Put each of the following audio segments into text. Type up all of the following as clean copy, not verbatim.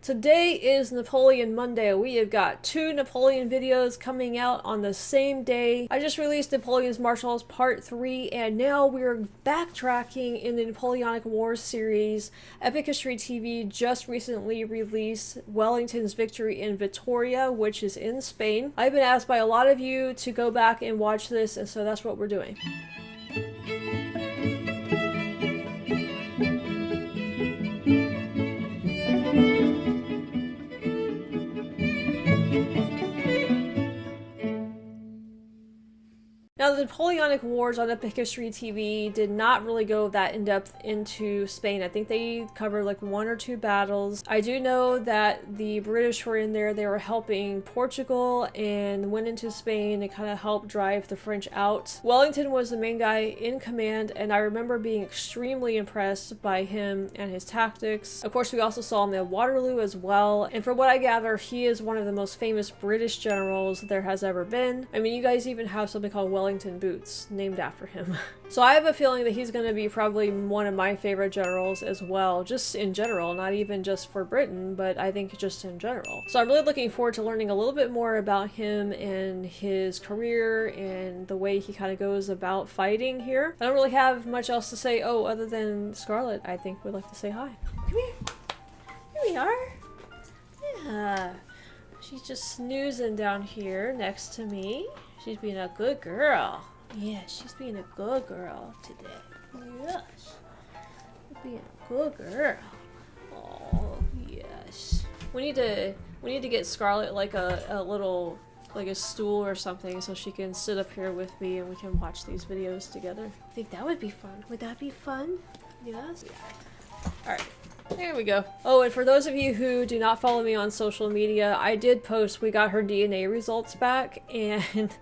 Today is Napoleon Monday. We have got 2 Napoleon videos coming out on the same day. I just released Napoleon's Marshals Part 3, and now we're backtracking in the Napoleonic Wars series. Epic History TV just recently released Wellington's victory in Vitoria, which is in Spain. I've been asked by a lot of you to go back and watch this, and so that's what we're doing. Now, the Napoleonic Wars on Epic History TV did not really go that in-depth into Spain. I think they covered like 1 or 2 battles. I do know that the British were in there. They were helping Portugal and went into Spain and kind of helped drive the French out. Wellington was the main guy in command, and I remember being extremely impressed by him and his tactics. Of course, we also saw him at Waterloo as well, and from what I gather, he is one of the most famous British generals there has ever been. I mean, you guys even have something called Wellington boots named after him. So I have a feeling that he's going to be probably one of my favorite generals as well, just in general, not even just for Britain, but I think just in general. So I'm really looking forward to learning a little bit more about him and his career and the way he kind of goes about fighting here. I don't really have much else to say, other than Scarlett, I think, would like to say hi. Come here. Here we are. Yeah. She's just snoozing down here next to me. She's being a good girl. Yeah, she's being a good girl today. Yes. Being a good girl. Oh, yes. We need to get Scarlett like a little, like a stool or something so she can sit up here with me and we can watch these videos together. I think that would be fun. Would that be fun? Yes? Yeah. Alright. There we go. Oh, and for those of you who do not follow me on social media, I did post we got her DNA results back, and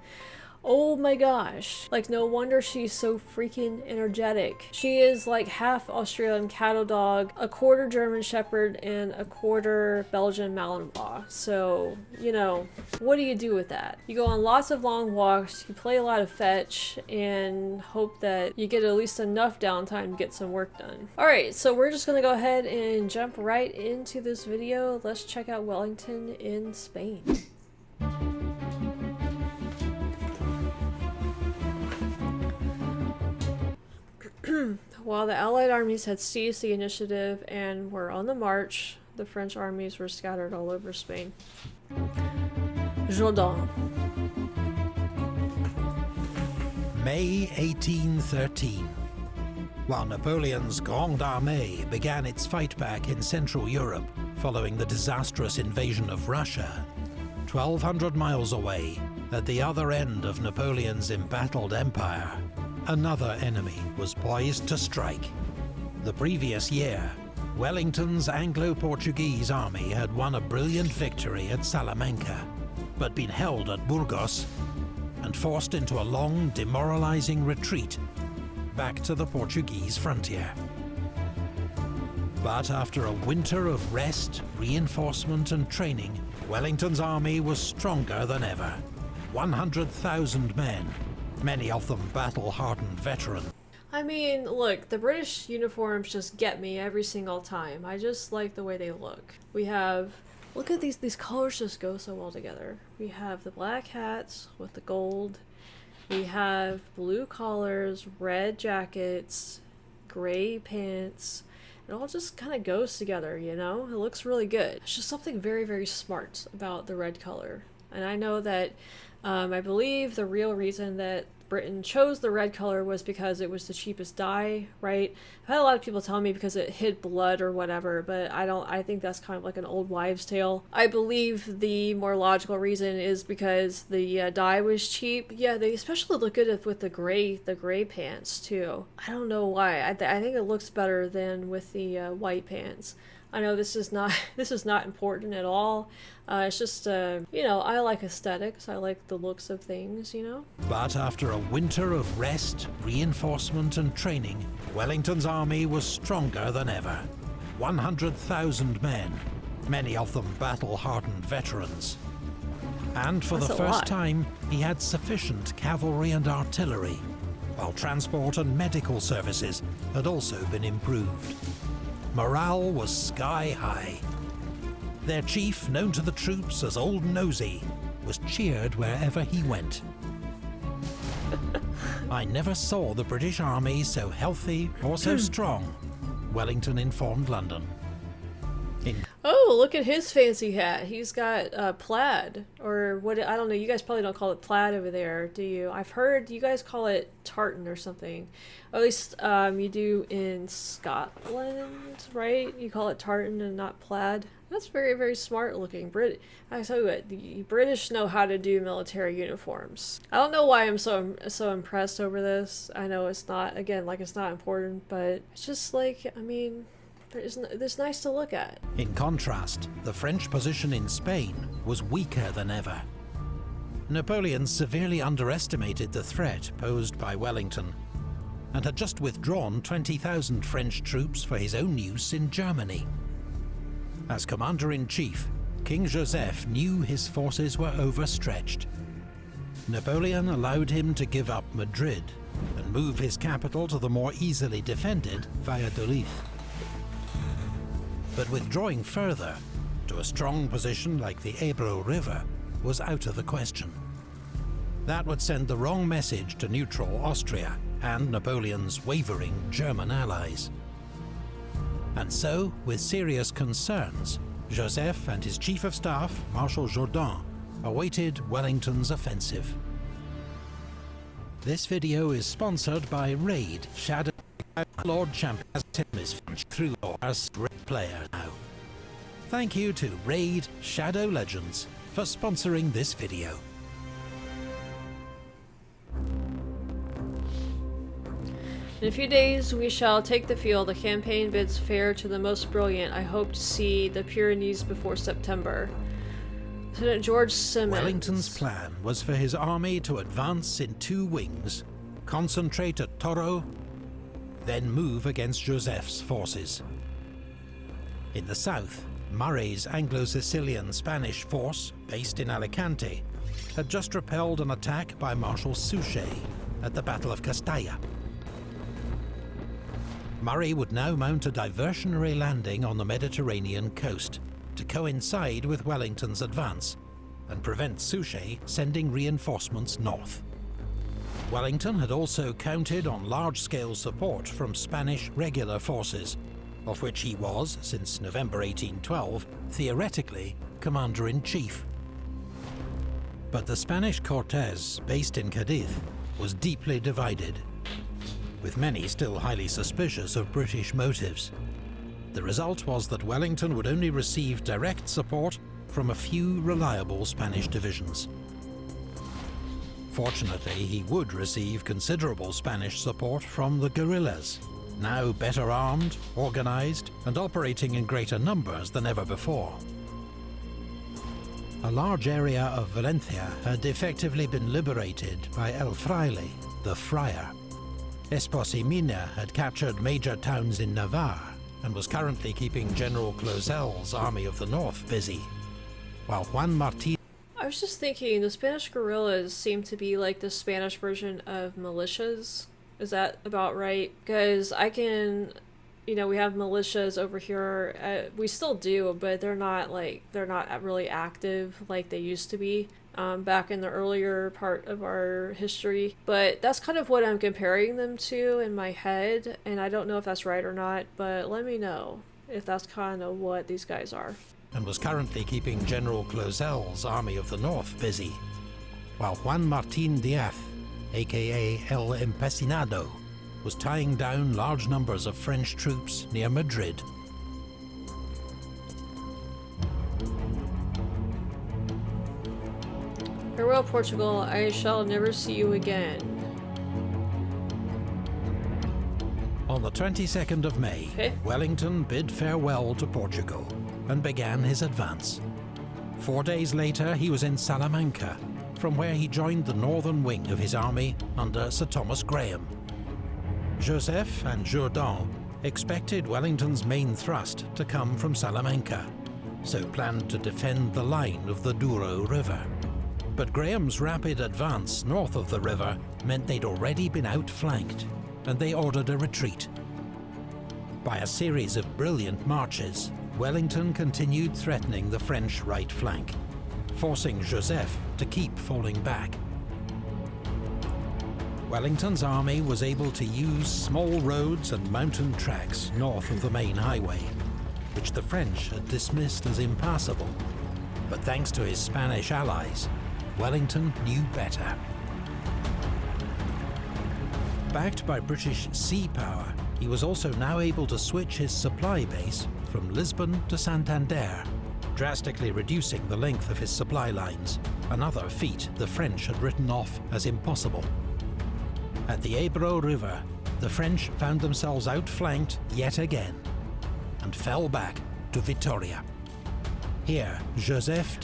oh my gosh. Like, no wonder she's so freaking energetic. She is like half Australian cattle dog, a quarter German Shepherd, and a quarter Belgian Malinois. So, you know, what do you do with that? You go on lots of long walks, you play a lot of fetch, and hope that you get at least enough downtime to get some work done. Alright, so we're just gonna go ahead and jump right into this video. Let's check out Wellington in Spain. While the Allied armies had seized the initiative and were on the march, the French armies were scattered all over Spain. Jourdan. May 1813. While Napoleon's Grande Armée began its fight back in Central Europe following the disastrous invasion of Russia, 1,200 miles away, at the other end of Napoleon's embattled empire, another enemy was poised to strike. The previous year, Wellington's Anglo-Portuguese army had won a brilliant victory at Salamanca, but been held at Burgos and forced into a long, demoralizing retreat back to the Portuguese frontier. But after a winter of rest, reinforcement and training, Wellington's army was stronger than ever. 100,000 men, many of them battle-hardened veterans. I mean, look, the British uniforms just get me every single time. I just like the way they look. We have, look at these colors just go so well together. We have the black hats with the gold. We have blue collars, red jackets, gray pants. It all just kind of goes together, you know? It looks really good. It's just something very, very smart about the red color. And I know that I believe the real reason that Britain chose the red color was because it was the cheapest dye, right? I've had a lot of people tell me because it hid blood or whatever, but I think that's kind of like an old wives' tale. I believe the more logical reason is because the dye was cheap. Yeah, they especially look good with the gray pants too. I don't know why. I think it looks better than with the white pants. I know this is not important at all. It's just, you know, I like aesthetics. I like the looks of things, you know? But after a winter of rest, reinforcement and training, Wellington's army was stronger than ever. 100,000 men, many of them battle-hardened veterans. And for the first time, he had sufficient cavalry and artillery, while transport and medical services had also been improved. Morale was sky high. Their chief, known to the troops as Old Nosey, was cheered wherever he went. I never saw the British Army so healthy or so strong, Wellington informed London. Oh, look at his fancy hat. He's got plaid, or what, I don't know, you guys probably don't call it plaid over there, do you? I've heard you guys call it tartan or something. Or at least you do in Scotland, right? You call it tartan and not plaid. That's very, very smart looking. I tell you what, the British know how to do military uniforms. I don't know why I'm so impressed over this. I know it's not, again, like it's not important, but it's just like, I mean, it's nice to look at. In contrast, the French position in Spain was weaker than ever. Napoleon severely underestimated the threat posed by Wellington and had just withdrawn 20,000 French troops for his own use in Germany. As commander-in-chief, King Joseph knew his forces were overstretched. Napoleon allowed him to give up Madrid and move his capital to the more easily defended Valladolid. But withdrawing further, to a strong position like the Ebro River, was out of the question. That would send the wrong message to neutral Austria and Napoleon's wavering German allies. And so, with serious concerns, Joseph and his chief of staff, Marshal Jourdan, awaited Wellington's offensive. This video is sponsored by Raid Shadow. Lord Champion is through our great player now. Thank you to Raid Shadow Legends for sponsoring this video. In a few days we shall take the field. The campaign bids fair to the most brilliant. I hope to see the Pyrenees before September. Lieutenant George Simmons. Wellington's plan was for his army to advance in two wings, concentrate at Toro, then move against Joseph's forces. In the south, Murray's Anglo-Sicilian Spanish force, based in Alicante, had just repelled an attack by Marshal Suchet at the Battle of Castalla. Murray would now mount a diversionary landing on the Mediterranean coast to coincide with Wellington's advance and prevent Suchet sending reinforcements north. Wellington had also counted on large-scale support from Spanish regular forces, of which he was, since November 1812, theoretically commander-in-chief. But the Spanish Cortes, based in Cadiz, was deeply divided, with many still highly suspicious of British motives. The result was that Wellington would only receive direct support from a few reliable Spanish divisions. Fortunately, he would receive considerable Spanish support from the guerrillas, now better armed, organized, and operating in greater numbers than ever before. A large area of Valencia had effectively been liberated by El Fraile, the Friar. Esposimina had captured major towns in Navarre and was currently keeping General Clausel's Army of the North busy, while Juan Martín... I was just thinking, the Spanish guerrillas seem to be like the Spanish version of militias. Is that about right? Because I can, you know, we have militias over here. We still do, but they're not really active like they used to be back in the earlier part of our history. But that's kind of what I'm comparing them to in my head, and I don't know if that's right or not, but let me know if that's kind of what these guys are. And was currently keeping General Clausel's Army of the North busy, while Juan Martín Díaz, aka El Empecinado, was tying down large numbers of French troops near Madrid. Farewell, Portugal, I shall never see you again. On the 22nd of May, Wellington bid farewell to Portugal and began his advance. 4 days later, he was in Salamanca, from where he joined the northern wing of his army under Sir Thomas Graham. Joseph and Jourdan expected Wellington's main thrust to come from Salamanca, so planned to defend the line of the Douro River. But Graham's rapid advance north of the river meant they'd already been outflanked, and they ordered a retreat. By a series of brilliant marches, Wellington continued threatening the French right flank, forcing Joseph to keep falling back. Wellington's army was able to use small roads and mountain tracks north of the main highway, which the French had dismissed as impassable. But thanks to his Spanish allies, Wellington knew better. Backed by British sea power, he was also now able to switch his supply base from Lisbon to Santander, drastically reducing the length of his supply lines, another feat the French had written off as impossible. At the Ebro River, the French found themselves outflanked yet again, and fell back to Vitoria. Here, Joseph...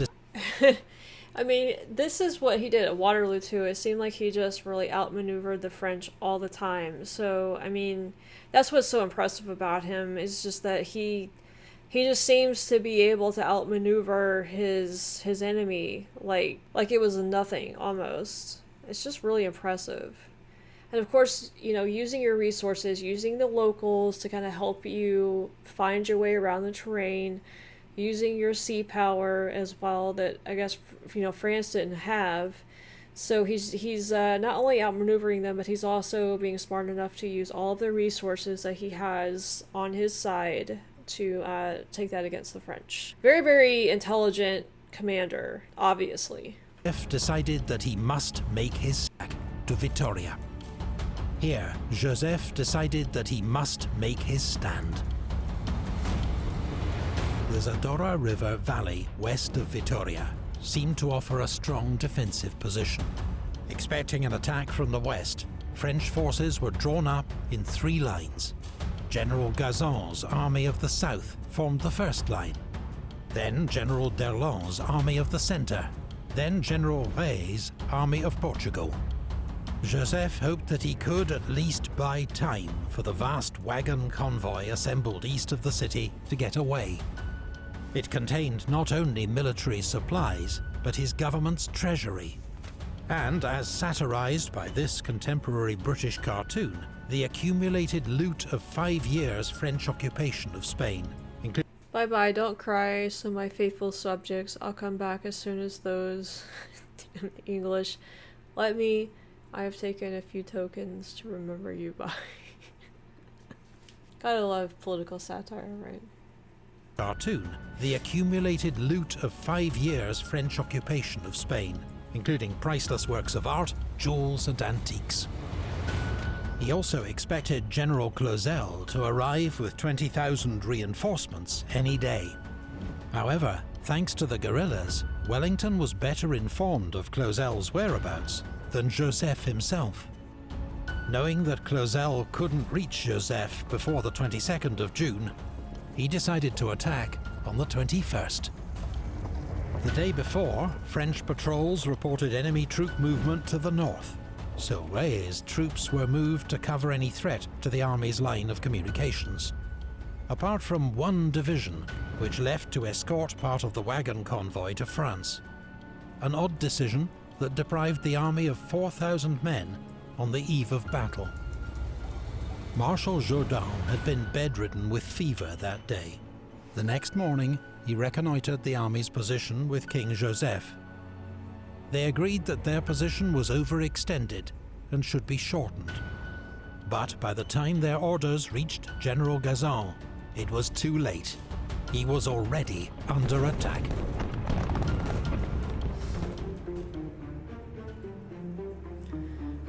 I mean, this is what he did at Waterloo too. It seemed like he just really outmaneuvered the French all the time. So, I mean, that's what's so impressive about him, is just that he just seems to be able to outmaneuver his enemy like it was nothing almost. It's just really impressive. And of course, you know, using your resources, using the locals to kind of help you find your way around the terrain, using your sea power as well that I guess, you know, France didn't have. So he's not only outmaneuvering them, but he's also being smart enough to use all of the resources that he has on his side to take that against the French. Very, very intelligent commander, obviously. Decided that he must make his sack to Vitoria. Here, Joseph decided that he must make his stand. The Zadorra River valley west of Vitoria seemed to offer a strong defensive position. Expecting an attack from the west, French forces were drawn up in 3 lines. General Gazon's army of the south formed the first line. Then General d'Erlon's army of the centre. Then General Rey's army of Portugal. Joseph hoped that he could at least buy time for the vast wagon convoy assembled east of the city to get away. It contained not only military supplies, but his government's treasury. And, as satirized by this contemporary British cartoon, the accumulated loot of 5 years' French occupation of Spain. Bye-bye, don't cry, so my faithful subjects, I'll come back as soon as those in English let me. I have taken a few tokens to remember you by. Gotta love political satire, right? Cartoon, the accumulated loot of 5 years' French occupation of Spain, including priceless works of art, jewels and antiques. He also expected General Clausel to arrive with 20,000 reinforcements any day. However, thanks to the guerrillas, Wellington was better informed of Clausel's whereabouts than Joseph himself. Knowing that Clausel couldn't reach Joseph before the 22nd of June, he decided to attack on the 21st. The day before, French patrols reported enemy troop movement to the north, so Rey's troops were moved to cover any threat to the army's line of communications. Apart from one division, which left to escort part of the wagon convoy to France. An odd decision that deprived the army of 4,000 men on the eve of battle. Marshal Jourdan had been bedridden with fever that day. The next morning, he reconnoitred the army's position with King Joseph. They agreed that their position was overextended and should be shortened. But by the time their orders reached General Gazon, it was too late. He was already under attack.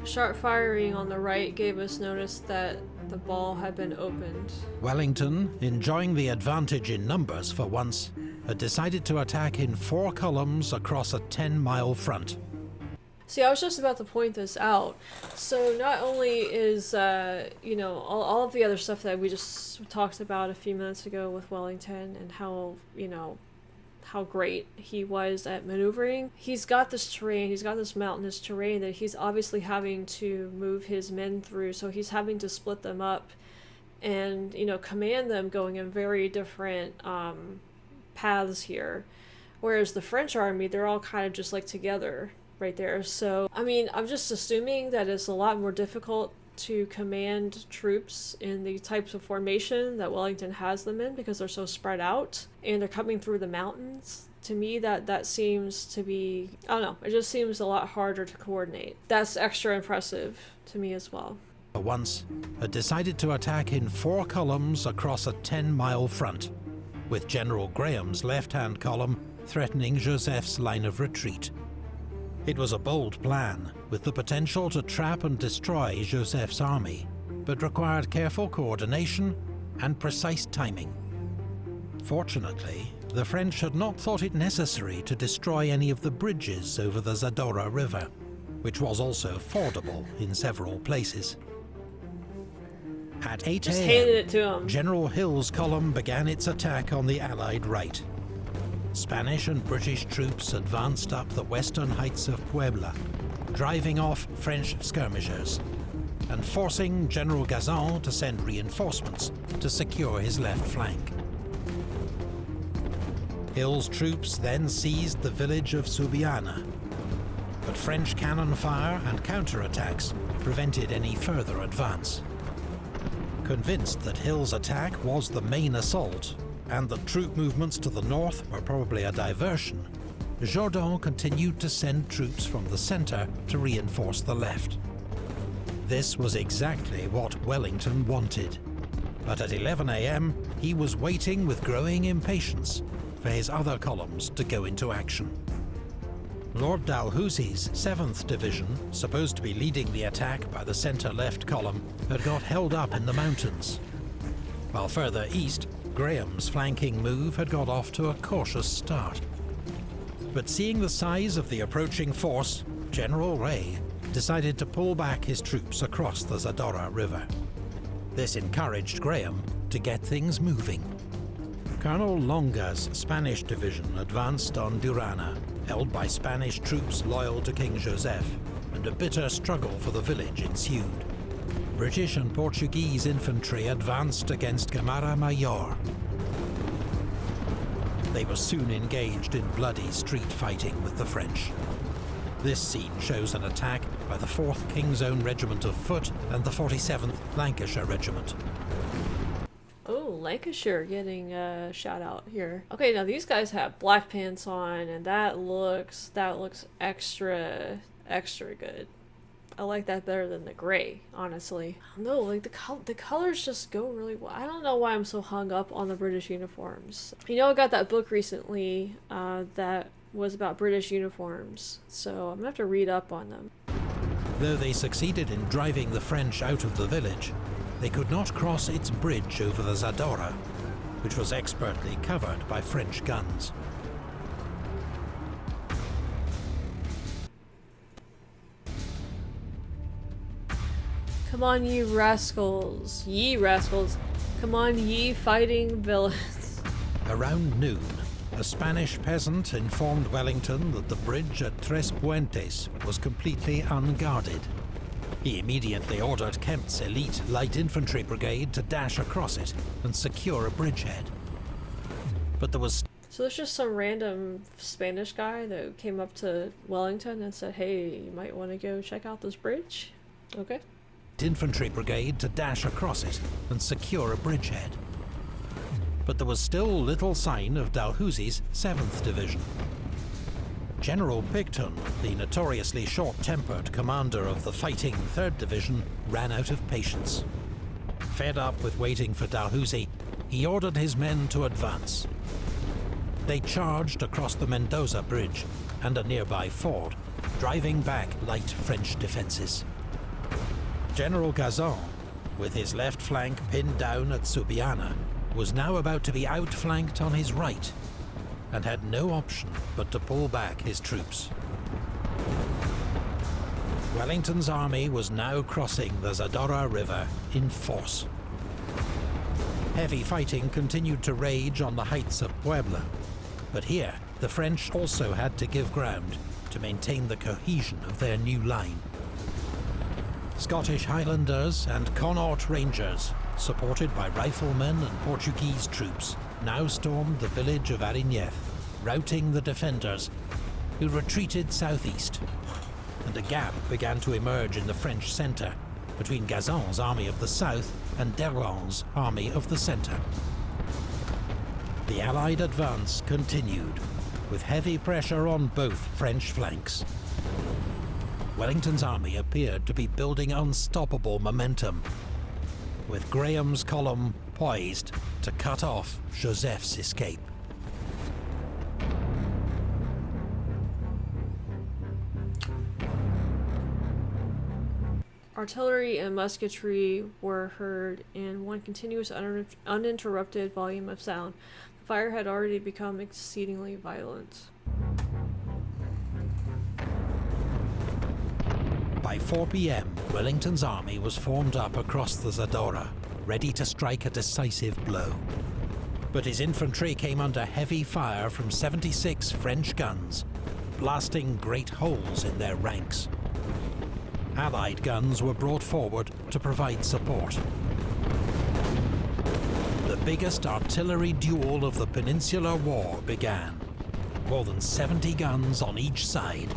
Sharp firing on the right gave us notice that the ball had been opened. Wellington, enjoying the advantage in numbers for once, had decided to attack in 4 columns across a 10-mile front. See, I was just about to point this out. So not only is, you know, all of the other stuff that we just talked about a few minutes ago with Wellington and how, you know, how great he was at maneuvering. He's got this terrain, he's got this mountainous terrain that he's obviously having to move his men through, so he's having to split them up and, you know, command them going in very different paths here. Whereas the French army, they're all kind of just like together right there. So, I mean, I'm just assuming that it's a lot more difficult to command troops in the types of formation that Wellington has them in, because they're so spread out and they're coming through the mountains. To me, that seems to be, I don't know, it just seems a lot harder to coordinate. That's extra impressive to me as well. Once had decided to attack in 4 columns across a 10-mile front, with General Graham's left-hand column threatening Joseph's line of retreat. It was a bold plan, with the potential to trap and destroy Joseph's army, but required careful coordination and precise timing. Fortunately, the French had not thought it necessary to destroy any of the bridges over the Zadorra River, which was also fordable in several places. At 8 a.m., General Hill's column began its attack on the Allied right. Spanish and British troops advanced up the western heights of Puebla, driving off French skirmishers, and forcing General Gazan to send reinforcements to secure his left flank. Hill's troops then seized the village of Subiana, but French cannon fire and counterattacks prevented any further advance. Convinced that Hill's attack was the main assault, and that troop movements to the north were probably a diversion, Jourdan continued to send troops from the centre to reinforce the left. This was exactly what Wellington wanted, but at 11 a.m. he was waiting with growing impatience for his other columns to go into action. Lord Dalhousie's 7th Division, supposed to be leading the attack by the centre-left column, had got held up in the mountains, while further east, Graham's flanking move had got off to a cautious start. But seeing the size of the approaching force, General Ray decided to pull back his troops across the Zadorra River. This encouraged Graham to get things moving. Colonel Longa's Spanish division advanced on Durana, held by Spanish troops loyal to King Joseph, and a bitter struggle for the village ensued. British and Portuguese infantry advanced against Gamara Mayor. They were soon engaged in bloody street fighting with the French. This scene shows an attack by the 4th King's Own Regiment of Foot and the 47th Lancashire Regiment. Oh, Lancashire getting a shout out here. Okay, now these guys have black pants on, and that looks extra good. I like that better than the gray, honestly. No, like the colors just go really well. I don't know why I'm so hung up on the British uniforms. You know, I got that book recently that was about British uniforms, so I'm gonna have to read up on them. Though they succeeded in driving the French out of the village, they could not cross its bridge over the Zadorra, which was expertly covered by French guns. Come on, ye rascals. Ye rascals. Come on, ye fighting villains. Around noon, a Spanish peasant informed Wellington that the bridge at Tres Puentes was completely unguarded. He immediately ordered Kempt's elite light infantry brigade to dash across it and secure a bridgehead. But there was... So there's just some random Spanish guy that came up to Wellington and said, hey, you might want to go check out this bridge? Okay. Infantry brigade to dash across it and secure a bridgehead. But there was still little sign of Dalhousie's 7th Division. General Picton, the notoriously short-tempered commander of the fighting 3rd Division, ran out of patience. Fed up with waiting for Dalhousie, he ordered his men to advance. They charged across the Mendoza Bridge and a nearby ford, driving back light French defences. General Gazan, with his left flank pinned down at Subiana, was now about to be outflanked on his right, and had no option but to pull back his troops. Wellington's army was now crossing the Zadorra River in force. Heavy fighting continued to rage on the heights of Puebla, but here the French also had to give ground to maintain the cohesion of their new line. Scottish Highlanders and Connaught Rangers, supported by riflemen and Portuguese troops, now stormed the village of Arigneth, routing the defenders, who retreated southeast, and a gap began to emerge in the French centre, between Gazon's army of the south and d'Erlon's army of the centre. The Allied advance continued, with heavy pressure on both French flanks. Wellington's army appeared to be building unstoppable momentum, with Graham's column poised to cut off Joseph's escape. Artillery and musketry were heard in one continuous uninterrupted volume of sound. The fire had already become exceedingly violent. By 4 p.m, Wellington's army was formed up across the Zadorra, ready to strike a decisive blow. But his infantry came under heavy fire from 76 French guns, blasting great holes in their ranks. Allied guns were brought forward to provide support. The biggest artillery duel of the Peninsular War began. More than 70 guns on each side.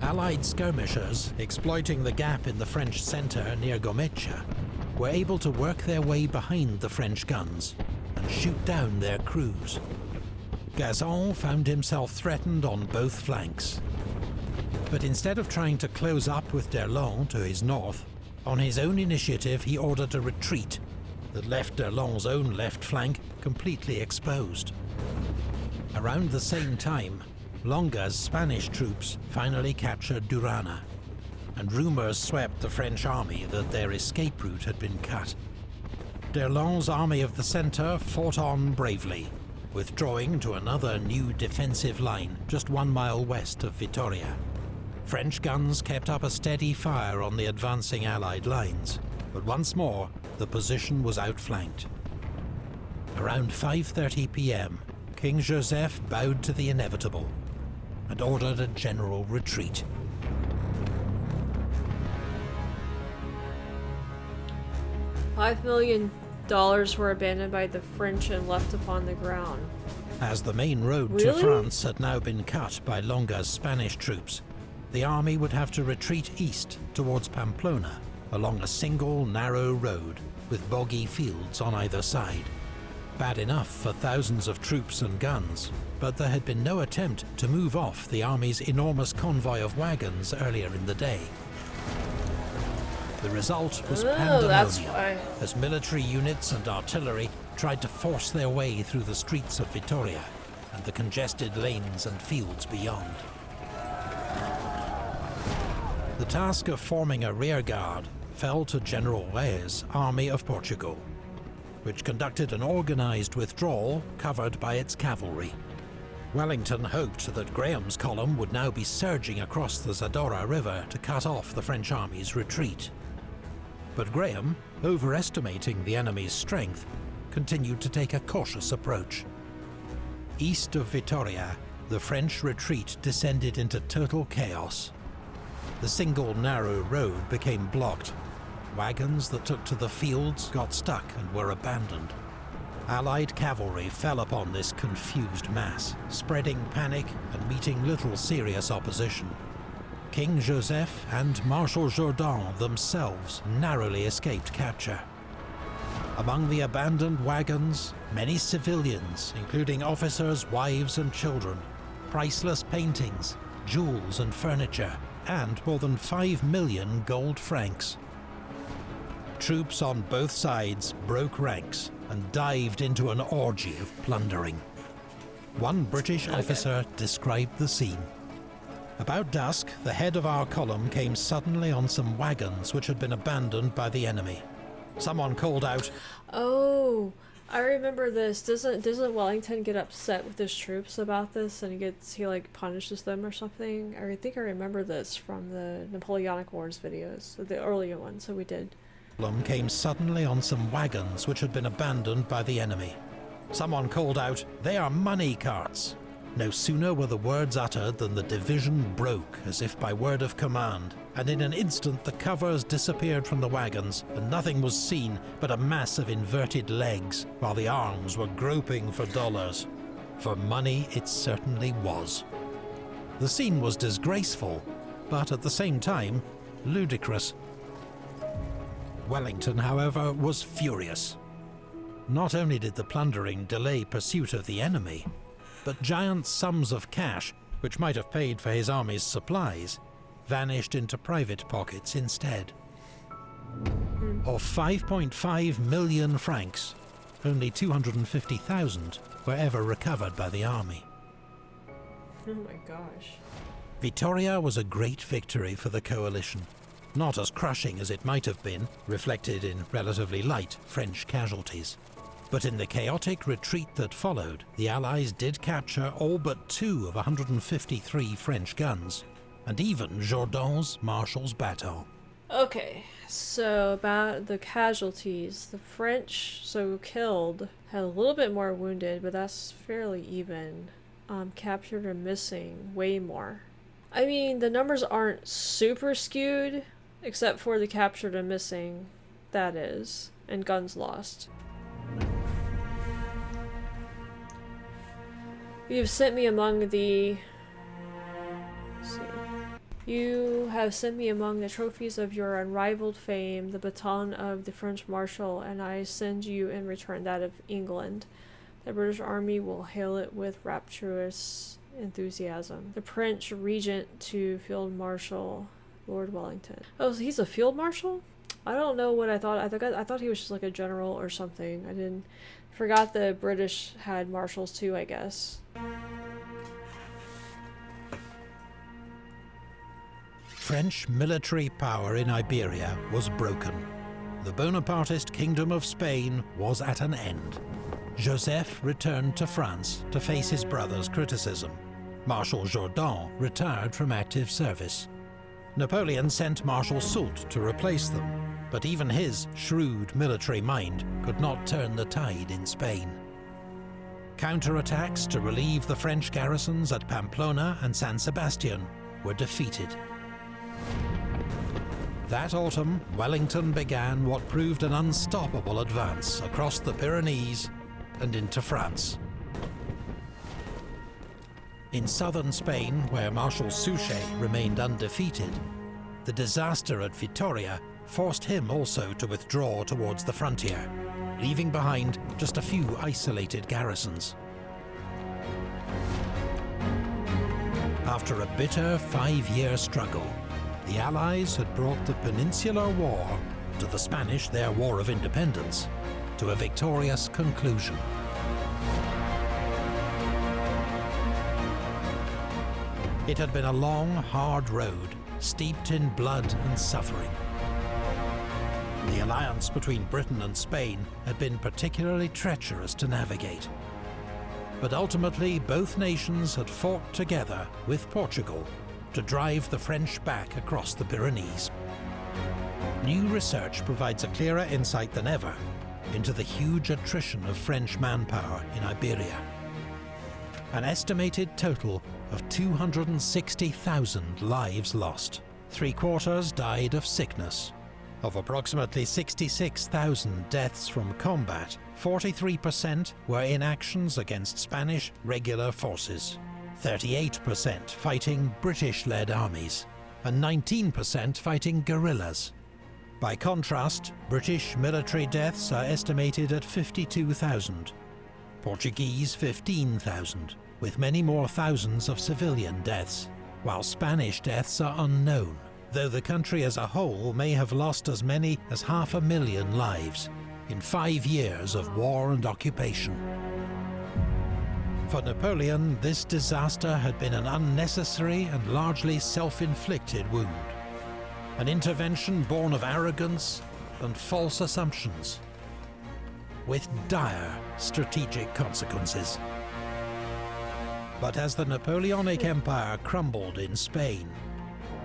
Allied skirmishers, exploiting the gap in the French centre near Gomecha, were able to work their way behind the French guns and shoot down their crews. Gazon found himself threatened on both flanks. But instead of trying to close up with d'Erlon to his north, on his own initiative he ordered a retreat that left d'Erlon's own left flank completely exposed. Around the same time, Longa's Spanish troops finally captured Durana, and rumours swept the French army that their escape route had been cut. D'Erlon's army of the centre fought on bravely, withdrawing to another new defensive line just 1 mile west of Vitoria. French guns kept up a steady fire on the advancing Allied lines, but once more the position was outflanked. Around 5:30 p.m, King Joseph bowed to the inevitable and ordered a general retreat. $5 million were abandoned by the French and left upon the ground. As the main road to France had now been cut by Longa's Spanish troops, the army would have to retreat east towards Pamplona along a single narrow road with boggy fields on either side. Bad enough for thousands of troops and guns, but there had been no attempt to move off the army's enormous convoy of wagons earlier in the day. The result was pandemonium, as military units and artillery tried to force their way through the streets of Vitoria and the congested lanes and fields beyond. The task of forming a rearguard fell to General Reye's Army of Portugal, which conducted an organised withdrawal covered by its cavalry. Wellington hoped that Graham's column would now be surging across the Zadorra River to cut off the French army's retreat. But Graham, overestimating the enemy's strength, continued to take a cautious approach. East of Vitoria, the French retreat descended into total chaos. The single narrow road became blocked. Wagons that took to the fields got stuck and were abandoned. Allied cavalry fell upon this confused mass, spreading panic and meeting little serious opposition. King Joseph and Marshal Jourdan themselves narrowly escaped capture. Among the abandoned wagons, many civilians, including officers, wives and children, priceless paintings, jewels and furniture, and more than 5 million gold francs. Troops on both sides broke ranks and dived into an orgy of plundering. One British officer described the scene. About dusk, the head of our column came suddenly on some wagons which had been abandoned by the enemy. Someone called out, "Oh, I remember this. Doesn't Wellington get upset with his troops about this, and he like punishes them or something? I think I remember this from the Napoleonic Wars videos, the earlier ones that we did." Came suddenly on some wagons which had been abandoned by the enemy. Someone called out, "They are money carts." No sooner were the words uttered than the division broke as if by word of command, and in an instant the covers disappeared from the wagons and nothing was seen but a mass of inverted legs, while the arms were groping for dollars. For money it certainly was. The scene was disgraceful, but at the same time, ludicrous. Wellington, however, was furious. Not only did the plundering delay pursuit of the enemy, but giant sums of cash, which might have paid for his army's supplies, vanished into private pockets instead. Of 5.5 million francs, only 250,000 were ever recovered by the army. Oh my gosh. Vitoria was a great victory for the coalition, not as crushing as it might have been, reflected in relatively light French casualties. But in the chaotic retreat that followed, the Allies did capture all but 2 of 153 French guns, and even Jourdan's Marshal's bateau. Okay, so about the casualties, the French, so killed, had a little bit more wounded, but that's fairly even. Captured or missing, way more. I mean, the numbers aren't super skewed, except for the captured and missing, that is, and guns lost. You've sent me among the... Let's see. You have sent me among the trophies of your unrivaled fame, the baton of the French Marshal, and I send you in return that of England. The British Army will hail it with rapturous enthusiasm. The French Regent to Field Marshal Lord Wellington. Oh, so he's a Field Marshal? I don't know what I thought. I thought he was just like a general or something. I forgot the British had marshals too, I guess. French military power in Iberia was broken. The Bonapartist Kingdom of Spain was at an end. Joseph returned to France to face his brother's criticism. Marshal Jourdan retired from active service. Napoleon sent Marshal Soult to replace them, but even his shrewd military mind could not turn the tide in Spain. Counterattacks to relieve the French garrisons at Pamplona and San Sebastian were defeated. That autumn, Wellington began what proved an unstoppable advance across the Pyrenees and into France. In southern Spain, where Marshal Suchet remained undefeated, the disaster at Vitoria forced him also to withdraw towards the frontier, leaving behind just a few isolated garrisons. After a bitter 5-year struggle, the Allies had brought the Peninsular War, to the Spanish their War of Independence, to a victorious conclusion. It had been a long, hard road, steeped in blood and suffering. The alliance between Britain and Spain had been particularly treacherous to navigate. But ultimately, both nations had fought together with Portugal to drive the French back across the Pyrenees. New research provides a clearer insight than ever into the huge attrition of French manpower in Iberia. An estimated total of 260,000 lives lost. 3/4 died of sickness. Of approximately 66,000 deaths from combat, 43% were in actions against Spanish regular forces, 38% fighting British-led armies, and 19% fighting guerrillas. By contrast, British military deaths are estimated at 52,000, Portuguese 15,000, with many more thousands of civilian deaths, while Spanish deaths are unknown, though the country as a whole may have lost as many as 500,000 lives in 5 years of war and occupation. For Napoleon, this disaster had been an unnecessary and largely self-inflicted wound, an intervention born of arrogance and false assumptions, with dire strategic consequences. But as the Napoleonic Empire crumbled in Spain,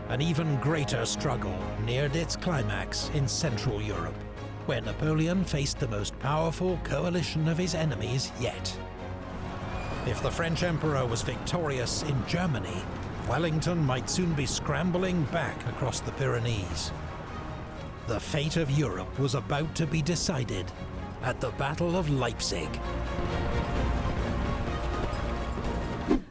an even greater struggle neared its climax in Central Europe, where Napoleon faced the most powerful coalition of his enemies yet. If the French Emperor was victorious in Germany, Wellington might soon be scrambling back across the Pyrenees. The fate of Europe was about to be decided at the Battle of Leipzig.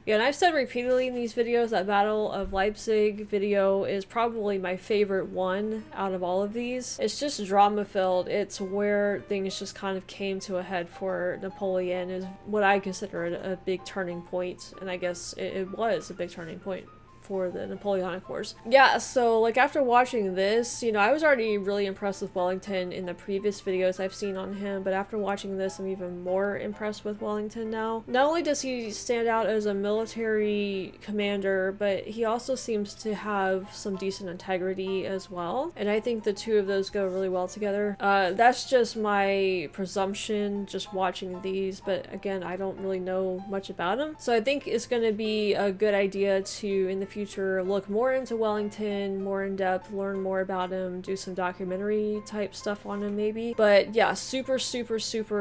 Yeah, and I've said repeatedly in these videos that Battle of Leipzig video is probably my favorite one out of all of these. It's just drama filled. It's where things just kind of came to a head for Napoleon, is what I consider a big turning point, and I guess it was a big turning point for the Napoleonic Wars. Yeah, so like after watching this, you know, I was already really impressed with Wellington in the previous videos I've seen on him, but after watching this, I'm even more impressed with Wellington now. Not only does he stand out as a military commander, but he also seems to have some decent integrity as well, and I think the two of those go really well together. That's just my presumption just watching these, but again, I don't really know much about him, so I think it's going to be a good idea to, in the future, look more into Wellington, more in depth, learn more about him, do some documentary type stuff on him maybe. But yeah, super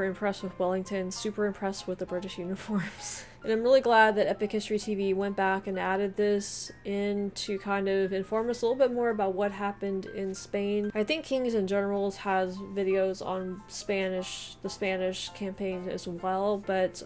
impressed with Wellington, super impressed with the British uniforms. And I'm really glad that Epic History TV went back and added this in to kind of inform us a little bit more about what happened in Spain. I think Kings and Generals has videos on the Spanish campaign as well, but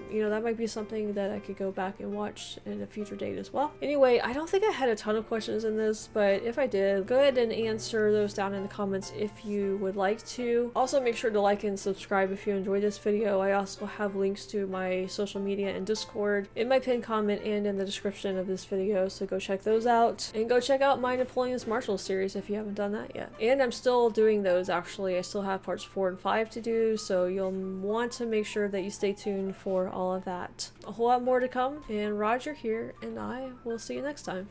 you know, that might be something that I could go back and watch in a future date as well. Anyway, I don't think I had a ton of questions in this, but if I did, go ahead and answer those down in the comments if you would like to. Also, make sure to like and subscribe if you enjoyed this video. I also have links to my social media and Discord in my pinned comment and in the description of this video, so go check those out, and go check out my Napoleon's Marshal series if you haven't done that yet. And I'm still doing those, actually. I still have parts 4 and 5 to do, so you'll want to make sure that you stay tuned for all of that. A whole lot more to come, and Roger here, and I will see you next time.